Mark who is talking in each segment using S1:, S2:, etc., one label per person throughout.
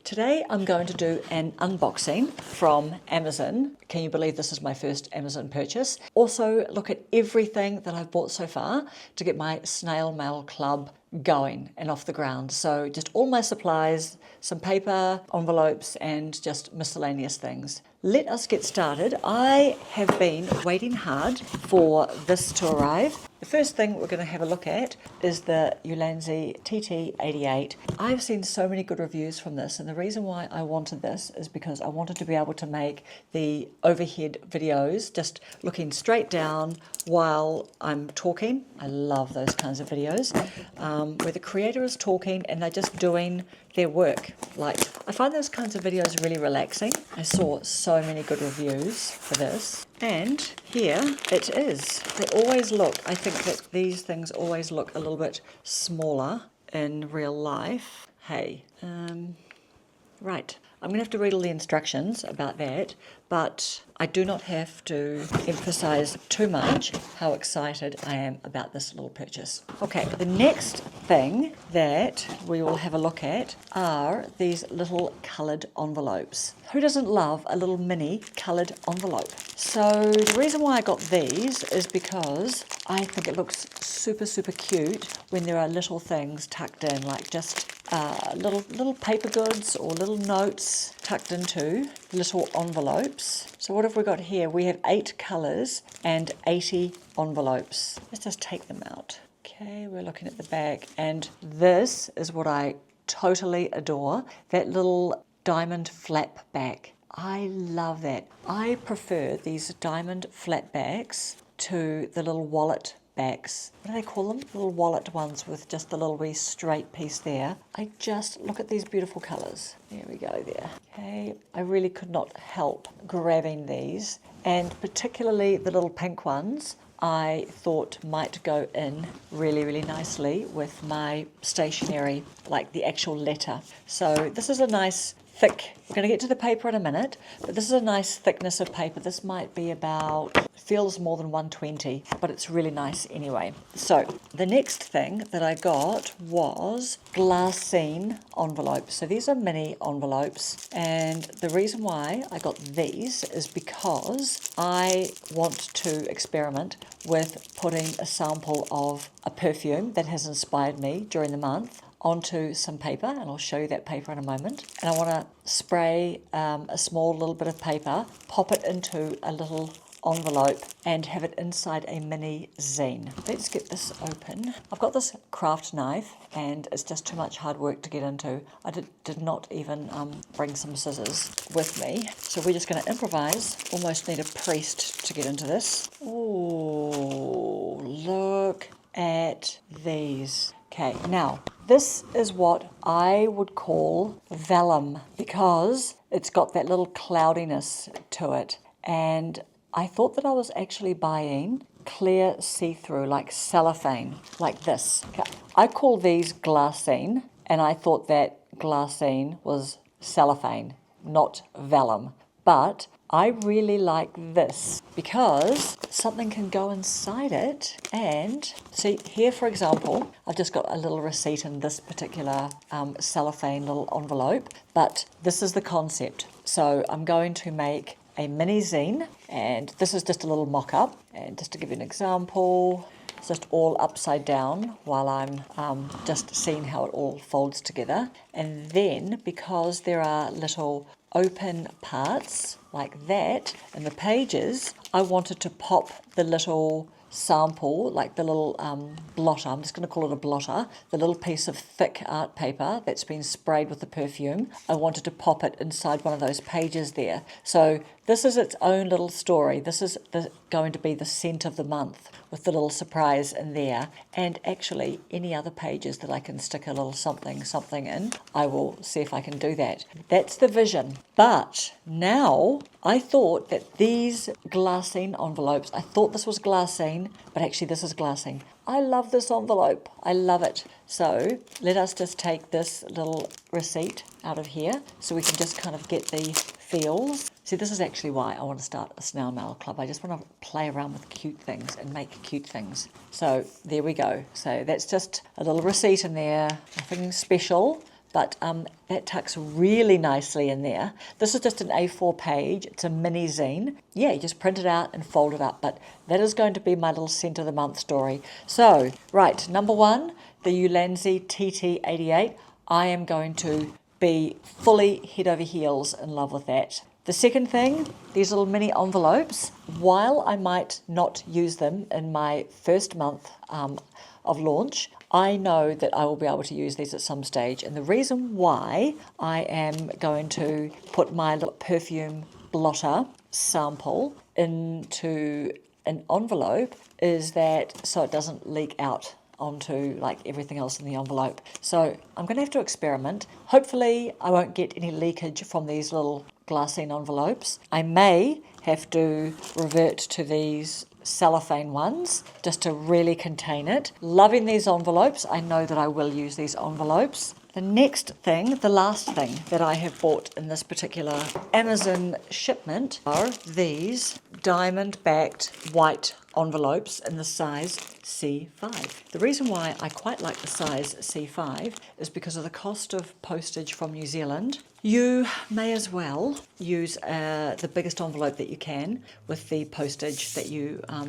S1: Today I'm going to do an unboxing from Amazon. Can you believe this is my first Amazon purchase? Also look at everything that I've bought so far to get my Snail Mail Club going and off the ground. So just all my supplies, some paper, envelopes and just miscellaneous things. Let us get started. I have been waiting hard for this to arrive. The first thing we're going to have a look at is the Ulanzi TT88. I've seen so many good reviews from this, and the reason why I wanted this is because I wanted to be able to make the overhead videos just looking straight down while I'm talking. I love those kinds of videos where the creator is talking and they're just doing their work. Like, I find those kinds of videos really relaxing. I saw so many good reviews for this. And here it is. They always look, I think that these things always look a little bit smaller in real life. Hey, right. I'm going to have to read all the instructions about that, but I do not have to emphasize too much how excited I am about this little purchase. Okay, the next thing that we will have a look at are these little coloured envelopes. Who doesn't love a little mini coloured envelope? So the reason why I got these is because I think it looks super, super cute when there are little things tucked in, like just little paper goods or little notes tucked into little envelopes. So what have we got here? We have 8 colours and 80 envelopes. Let's just take them out. Okay, we're looking at the back, and this is what I totally adore, that little diamond flap back. I love that. I prefer these diamond flap backs to the little wallet backs. What do they call them? Little wallet ones with just the little wee straight piece there. I just look at these beautiful colours. There we go there. Okay, I really could not help grabbing these, and particularly the little pink ones I thought might go in really, really nicely with my stationery, like the actual letter. So this is a nice thick, we're going to get to the paper in a minute, but this is a nice thickness of paper. This might be about, feels more than 120, but it's really nice anyway. So the next thing that I got was glassine envelopes. So these are mini envelopes, and the reason why I got these is because I want to experiment with putting a sample of a perfume that has inspired me during the month onto some paper, and I'll show you that paper in a moment. And I want to spray a small little bit of paper, pop it into a little envelope and have it inside a mini zine. Let's get this open. I've got this craft knife and it's just too much hard work to get into. I did not even bring some scissors with me. So we're just going to improvise. Almost need a priest to get into this. Oh, look at these. Okay, now this is what I would call vellum because it's got that little cloudiness to it. And I thought that I was actually buying clear see-through, like cellophane, like this. Okay. I call these glassine, and I thought that glassine was cellophane, not vellum. But I really like this because something can go inside it. And see here, for example, I've just got a little receipt in this particular cellophane little envelope, but this is the concept. So I'm going to make a mini zine, and this is just a little mock-up. And just to give you an example, it's just all upside down while I'm just seeing how it all folds together. And then because there are little open parts like that in the pages, I wanted to pop the little sample, like the little blotter, I'm just going to call it a blotter, the little piece of thick art paper that's been sprayed with the perfume. I wanted to pop it inside one of those pages there. So this is its own little story. This is going to be the scent of the month with the little surprise in there. And actually any other pages that I can stick a little something in, I will see if I can do that. That's the vision. But now I thought that these glassine envelopes, I thought this was glassine, but actually this is glassine. I love this envelope. I love it. So let us just take this little receipt out of here so we can just kind of get the feels. See, this is actually why I want to start a Snail Mail Club. I just want to play around with cute things and make cute things. So there we go. So that's just a little receipt in there. Nothing special. but that tucks really nicely in there. This is just an A4 page. It's a mini zine. Yeah, you just print it out and fold it up, but that is going to be my little scent of the month story. So, right, number one, the Ulanzi TT88. I am going to be fully head over heels in love with that. The second thing, these little mini envelopes, while I might not use them in my first month of launch, I know that I will be able to use these at some stage. And the reason why I am going to put my little perfume blotter sample into an envelope is that so it doesn't leak out onto like everything else in the envelope. So I'm going to have to experiment. Hopefully I won't get any leakage from these little glassine envelopes. I may have to revert to these cellophane ones just to really contain it. Loving these envelopes. I know that I will use these envelopes. The next thing, the last thing that I have bought in this particular Amazon shipment are these diamond-backed white envelopes in the size C5. The reason why I quite like the size C5 is because of the cost of postage from New Zealand. You may as well use the biggest envelope that you can with the postage that you are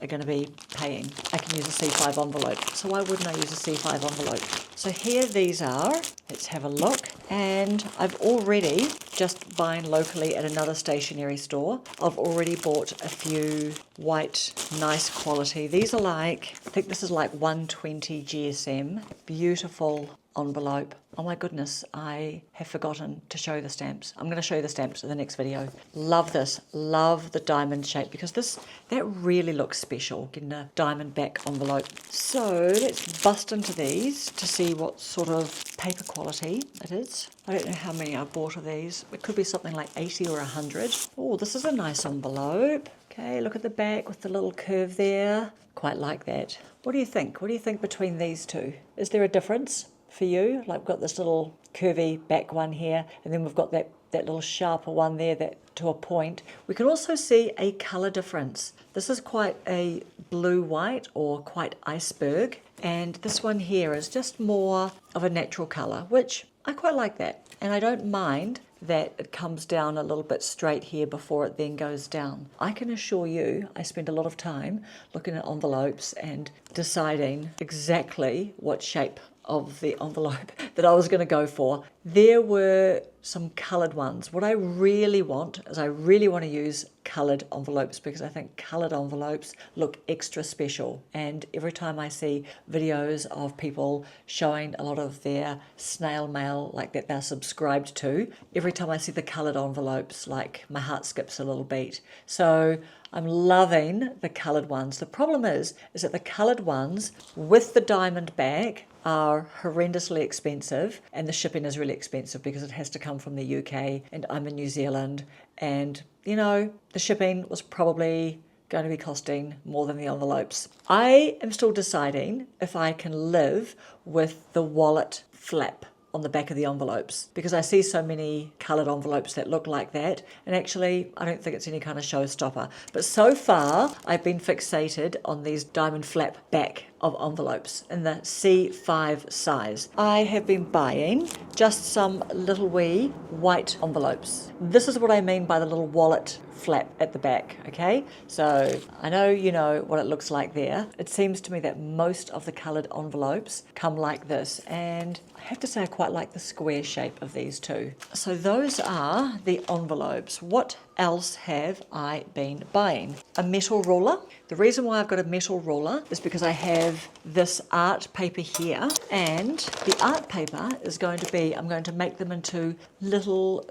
S1: going to be paying. I can use a C5 envelope, so why wouldn't I use a C5 envelope? So here these are. Let's have a look. And I've already, just buying locally at another stationery store, I've already bought a few white, nice quality. These are like, I think this is like 120 GSM. Beautiful envelope. Oh my goodness, I have forgotten to show the stamps. I'm going to show you the stamps in the next video. Love this. Love the diamond shape because that really looks special, getting a diamond back envelope. So let's bust into these to see what sort of paper quality it is. I don't know how many I bought of these. It could be something like 80 or 100. Oh, this is a nice envelope. Okay, look at the back with the little curve there. Quite like that. What do you think? What do you think between these two? Is there a difference for you? Like we've got this little curvy back one here, and then we've got that little sharper one there that to a point. We can also see a colour difference. This is quite a blue-white or quite iceberg, and this one here is just more of a natural colour, which I quite like that. And I don't mind that it comes down a little bit straight here before it then goes down. I can assure you, I spent a lot of time looking at envelopes and deciding exactly what shape of the envelope that I was going to go for. There were some coloured ones. What I really want is I really want to use coloured envelopes because I think coloured envelopes look extra special. And every time I see videos of people showing a lot of their snail mail like that they're subscribed to, every time I see the coloured envelopes, like my heart skips a little beat. So I'm loving the coloured ones. The problem is that the coloured ones with the diamond back are horrendously expensive, and the shipping is really expensive because it has to come from the UK and I'm in New Zealand, and you know, the shipping was probably going to be costing more than the envelopes. I am still deciding if I can live with the wallet flap on the back of the envelopes because I see so many coloured envelopes that look like that, and actually I don't think it's any kind of showstopper. But so far I've been fixated on these diamond flap back of envelopes in the C5 size. I have been buying just some little wee white envelopes. This is what I mean by the little wallet flap at the back, okay? So I know you know what it looks like there. It seems to me that most of the coloured envelopes come like this, and I have to say I quite like the square shape of these too. So those are the envelopes. What else have I been buying? A metal ruler. The reason why I've got a metal ruler is because I have this art paper here, and the art paper is going to be, I'm going to make them into little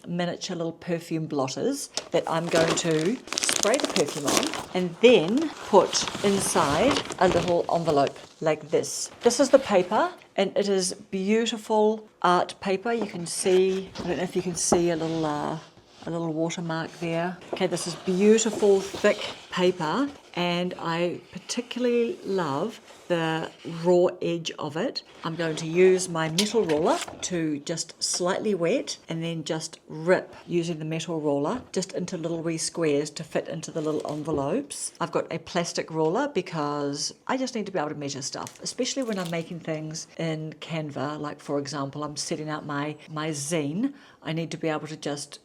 S1: miniature little perfume blotters that I'm going to spray the perfume on and then put inside a little envelope like this. This is the paper, and it is beautiful art paper. You can see, I don't know if you can see a little watermark there. Okay, this is beautiful thick paper, and I particularly love the raw edge of it. I'm going to use my metal ruler to just slightly wet and then just rip using the metal ruler just into little wee squares to fit into the little envelopes. I've got a plastic ruler because I just need to be able to measure stuff, especially when I'm making things in Canva. Like for example, I'm setting out my zine. I need to be able to just,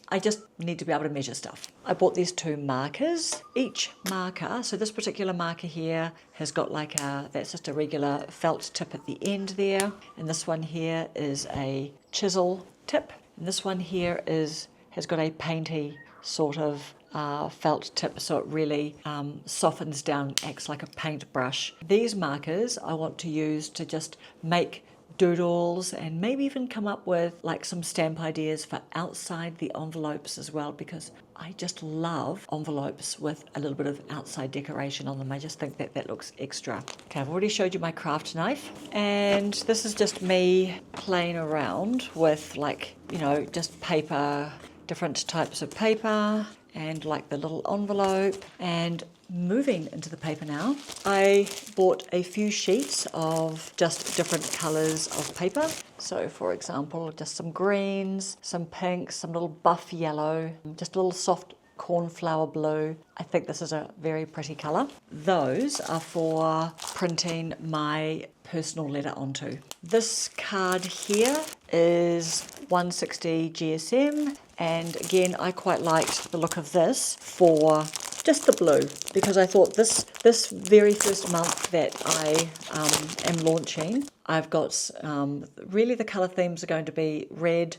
S1: I just need to be able to measure stuff. I bought these 2 markers. Each marker, so this particular marker here has got that's just a regular felt tip at the end there. And this one here is a chisel tip. And this one here has got a painty sort of felt tip, so it really softens down, acts like a paintbrush. These markers I want to use to just make doodles and maybe even come up with like some stamp ideas for outside the envelopes as well, because I just love envelopes with a little bit of outside decoration on them. I just think that looks extra. Okay, I've already showed you my craft knife, and this is just me playing around with just paper, different types of paper, and like the little envelope. And moving into the paper now, I bought a few sheets of just different colours of paper. So for example, just some greens, some pinks, some little buff yellow, just a little soft cornflower blue. I think this is a very pretty colour. Those are for printing my personal letter onto. This card here is 160 GSM, and again I quite liked the look of this for just the blue, because I thought this very first month that I am launching, I've got really the colour themes are going to be red,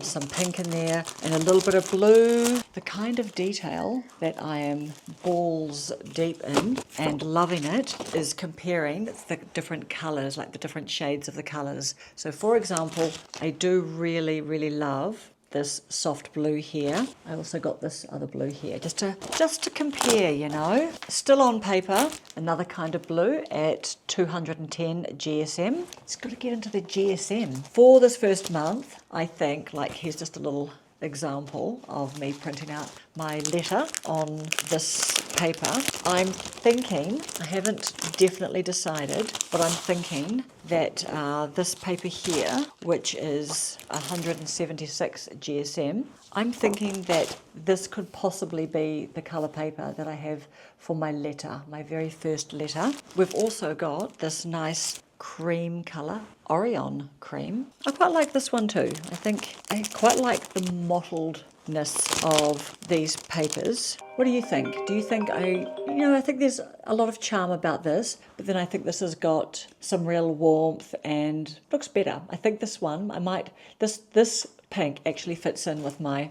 S1: some pink in there, and a little bit of blue. The kind of detail that I am balls deep in and loving it is comparing the different colours, like the different shades of the colours. So for example, I do really, really love this soft blue here. I also got this other blue here, just to compare, Still on paper, another kind of blue at 210 GSM. It's got to get into the GSM. For this first month, I think, here's just a little example of me printing out my letter on this paper. I'm thinking, I haven't definitely decided, but I'm thinking that this paper here, which is 176 GSM, I'm thinking that this could possibly be the colour paper that I have for my letter, my very first letter. We've also got this nice cream colour, Orion cream. I quite like this one too. I think I quite like the mottledness of these papers. What do you think? Do you think I think there's a lot of charm about this, but then I think this has got some real warmth and looks better. I think this one, this pink actually fits in with my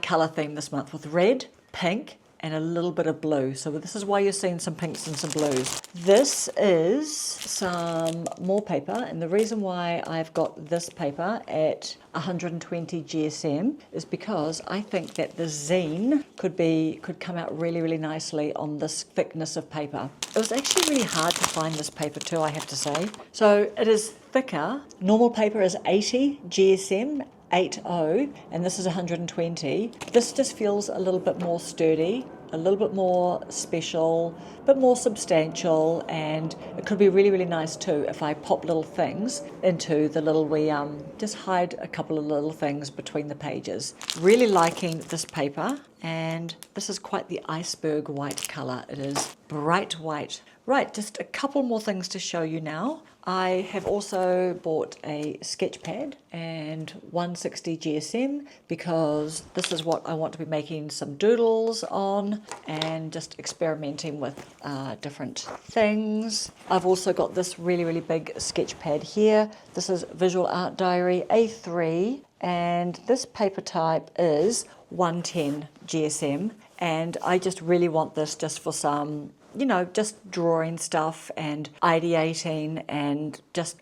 S1: colour theme this month, with red, pink, and a little bit of blue. So this is why you're seeing some pinks and some blues. This is some more paper, and the reason why I've got this paper at 120 GSM is because I think that the zine could come out really, really nicely on this thickness of paper. It was actually really hard to find this paper too, I have to say. So it is thicker. Normal paper is 80 GSM, 80, and this is 120. This just feels a little bit more sturdy, a little bit more special, a bit more substantial, and it could be really, really nice too if I pop little things into the little just hide a couple of little things between the pages. Really liking this paper, and this is quite the iceberg white colour. It is bright white. Right, just a couple more things to show you now. I have also bought a sketch pad and 160 GSM because this is what I want to be making some doodles on and just experimenting with different things. I've also got this really, really big sketch pad here. This is Visual Art Diary A3, and this paper type is 110 GSM, and I just really want this just for some just drawing stuff and ideating and just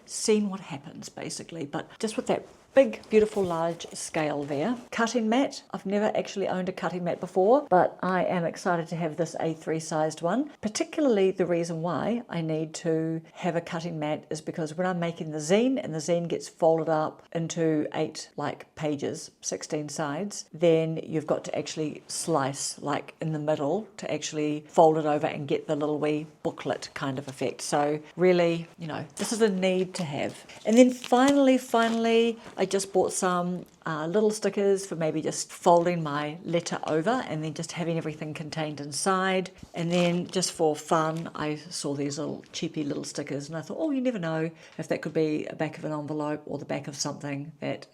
S1: seeing what happens basically. But just with that big, beautiful, large scale there. Cutting mat. I've never actually owned a cutting mat before, but I am excited to have this A3 sized one. Particularly the reason why I need to have a cutting mat is because when I'm making the zine and the zine gets folded up into 8 like pages, 16 sides, then you've got to actually slice like in the middle to actually fold it over and get the little wee booklet kind of effect. So really, you know, this is a need to have. And then finally, I just bought some little stickers for maybe just folding my letter over and then just having everything contained inside. And then just for fun, I saw these little cheapy little stickers and I thought, oh, you never know if that could be a back of an envelope or the back of something that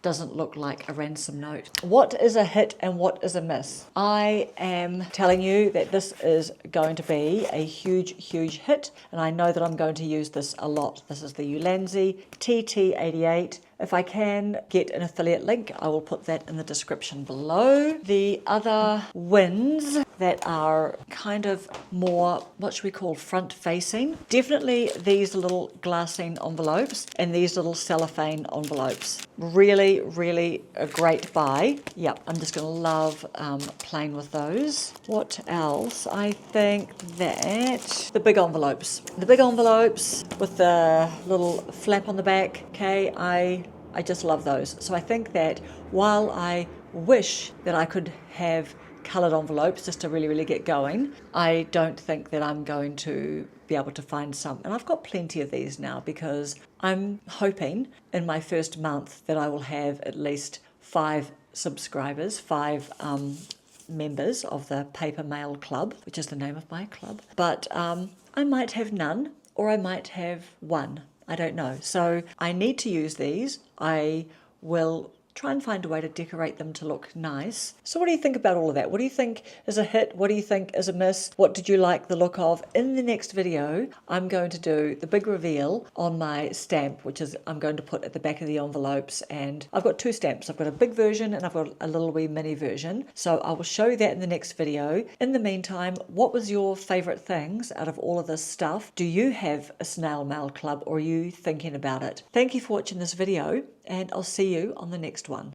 S1: doesn't look like a ransom note. What is a hit and what is a miss? I am telling you that this is going to be a huge hit, and I know that I'm going to use this a lot. This is the Ulanzi TT88. If I can get an affiliate link, I will put that in the description below. The other wins that are kind of more, what should we call, front facing, definitely these little glassine envelopes and these little cellophane envelopes. Really a great buy. Yep, I'm just going to love playing with those. What else? I think that the big envelopes with the little flap on the back, okay, I just love those. So I think that while I wish that I could have coloured envelopes just to really get going, I don't think that I'm going to be able to find some. And I've got plenty of these now because I'm hoping in my first month that I will have at least 5 subscribers, 5 members of the Paper Mail Club, which is the name of my club. But I might have none, or I might have 1. I don't know. So I need to use these. I will try and find a way to decorate them to look nice. So what do you think about all of that? What do you think is a hit? What do you think is a miss? What did you like the look of? In the next video, I'm going to do the big reveal on my stamp, which is I'm going to put at the back of the envelopes. And I've got 2 stamps. I've got a big version and I've got a little wee mini version. So I will show you that in the next video. In the meantime, what was your favorite things out of all of this stuff? Do you have a Snail Mail Club or are you thinking about it? Thank you for watching this video, and I'll see you on the next one.